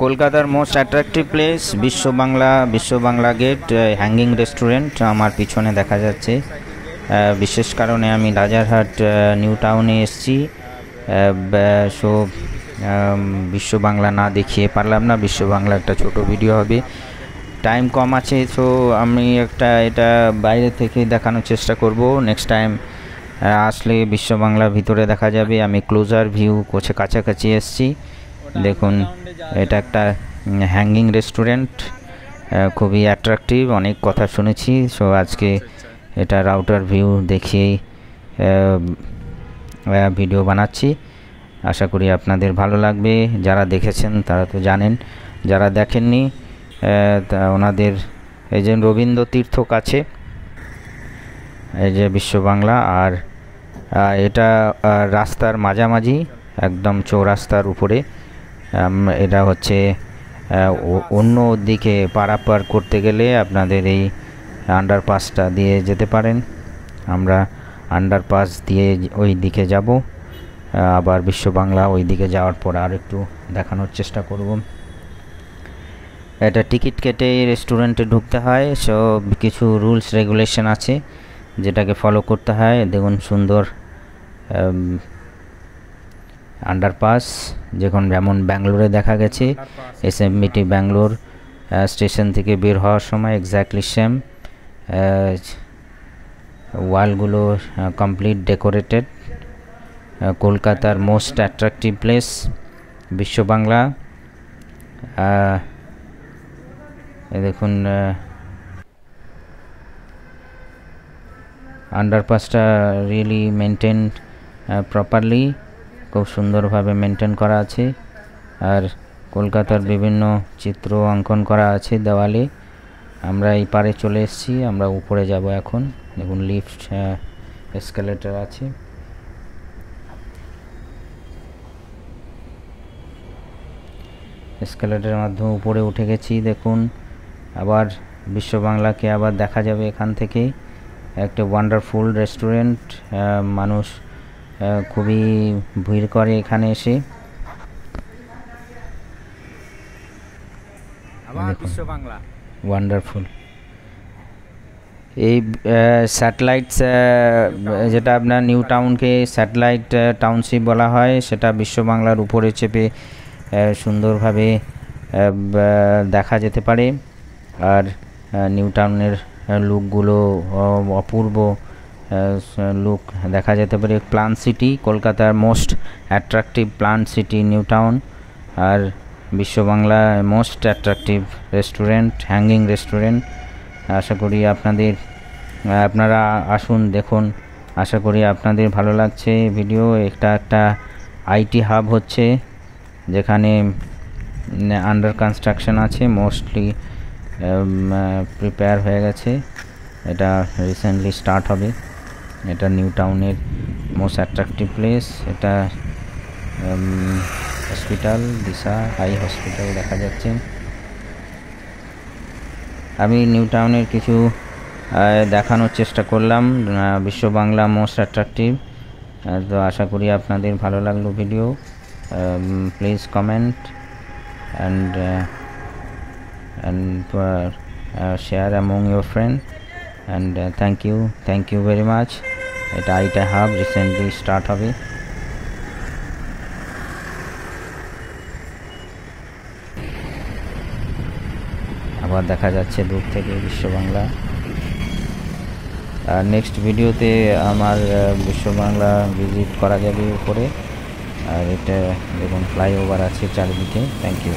কলকাতার most attractive place Biswa Bangla gate hanging restaurant আমার পিছনে দেখা যাচ্ছে। বিশেষ কারণে আমি রাজারহাট নিউ টাউনে এসেছি। সো বিশ্ব বাংলা না দেখিয়ে পারলাম না। বিশ্ব বাংলা একটা ছোট ভিডিও হবে, টাইম কম আছে, সো আমি এটা বাইরে থেকে দেখানোর চেষ্টা করব। নেক্সট টাইম আসলে বিশ্ব বাংলার ভিতরে দেখা যাবে। আমি ক্লোজার ভিউ কাছাকাছি এসেছি। দেখুন, এটা একটা হ্যাঙ্গিং রেস্টুরেন্ট, খুবই অ্যাট্রাকটিভ, অনেক কথা শুনেছি। সো আজকে এটা রাউটার ভিউ দেখিয়েই ভিডিও বানাচ্ছি। আশা করি আপনাদের ভালো লাগবে। যারা দেখেছেন তারা তো জানেন, যারা দেখেননি ওনাদের এই যে রবীন্দ্র তীর্থ কাছে এই যে বিশ্ব বাংলা, আর এটা রাস্তার মাঝামাঝি, একদম চৌরাস্তার উপরে। এটা হচ্ছে অন্য দিকে পারাপার করতে গেলে আপনাদের এই আন্ডারপাসটা দিয়ে যেতে পারেন। আমরা আন্ডারপাস দিয়ে ওই দিকে যাব, আবার বিশ্ব বাংলা ওই দিকে যাওয়ার পর আর একটু দেখানোর চেষ্টা করব। এটা টিকিট কেটে রেস্টুরেন্টে ঢুকতে হয়। সো কিছু রুলস রেগুলেশন আছে যেটাকে ফলো করতে হয়। দেখুন, সুন্দর আন্ডারপাস, যেমন ব্যাঙ্গালোরে দেখা গেছে। এসএমবিটি ব্যাঙ্গালোর স্টেশন থেকে বের হওয়ার সময় এক্স্যাক্টলি সেম। ওয়ালগুলো কমপ্লিট ডেকোরেটেড। কলকাতার most attractive place Biswa Bangla. দেখুন, আন্ডারপাসটা রিয়েলি মেনটেন প্রপারলি, খুব সুন্দরভাবে মেনটেন করা আছে। আর কলকাতার বিভিন্ন চিত্র অঙ্কন করা আছে দেওয়ালে। আমরা এই পারে চলে এসেছি, আমরা উপরে যাব এখন। দেখুন, লিফট এসকেলেটর আছে। এসকেলেটরের মাধ্যমে উপরে উঠে গেছি। দেখুন, আবার বিশ্ব বাংলাকে আবার দেখা যাবে এখান থেকে। একটা ওয়ান্ডারফুল রেস্টুরেন্ট, মানুষ খুবই ভিড় করে এখানে এসে। বিশ্ব বাংলা ওয়ান্ডারফুল। এই স্যাটেলাইটস, যেটা আপনার নিউ টাউনকে স্যাটেলাইট টাউনশিপ বলা হয়, সেটা বিশ্ব বাংলার উপরে চেপে সুন্দরভাবে দেখা যেতে পারে। আর নিউ টাউনের লুকগুলো অপূর্ব লুক দেখা যেতে পারে। প্লান্ট সিটি, কলকাতার most attractive plant city new town. আর Biswa Bangla most attractive restaurant, hanging restaurant. আশা করি আপনারা আসুন, দেখুন। আশা করি আপনাদের ভালো লাগছে ভিডিও। একটা আইটি হাব হচ্ছে, যেখানে আন্ডার কনস্ট্রাকশন আছে, মোস্টলি প্রিপেয়ার হয়ে গেছে। এটা রিসেন্টলি স্টার্ট হবে। এটা নিউ টাউনের মোস্ট অ্যাট্রাকটিভ প্লেস। এটা হসপিটাল, দিশা হাই হসপিটাল দেখা যাচ্ছে। আমি নিউ টাউনের কিছু দেখানোর চেষ্টা করলাম। বিশ্ব বাংলা মোস্ট অ্যাট্রাকটিভ। তো আশা করি আপনাদের ভালো লাগলো video. Please comment and share among your friends, and thank you very much. এটা আইটা হাব রিসেন্টলি স্টার্ট হবে। আবার দেখা যাচ্ছে দূর থেকে বিশ্ব বাংলা। আর নেক্সট ভিডিওতে আমার বিশ্ব বাংলা ভিজিট করা যাবে উপরে। আর এটা দেখুন, ফ্লাইওভার আছে চারিদিকে। Thank you.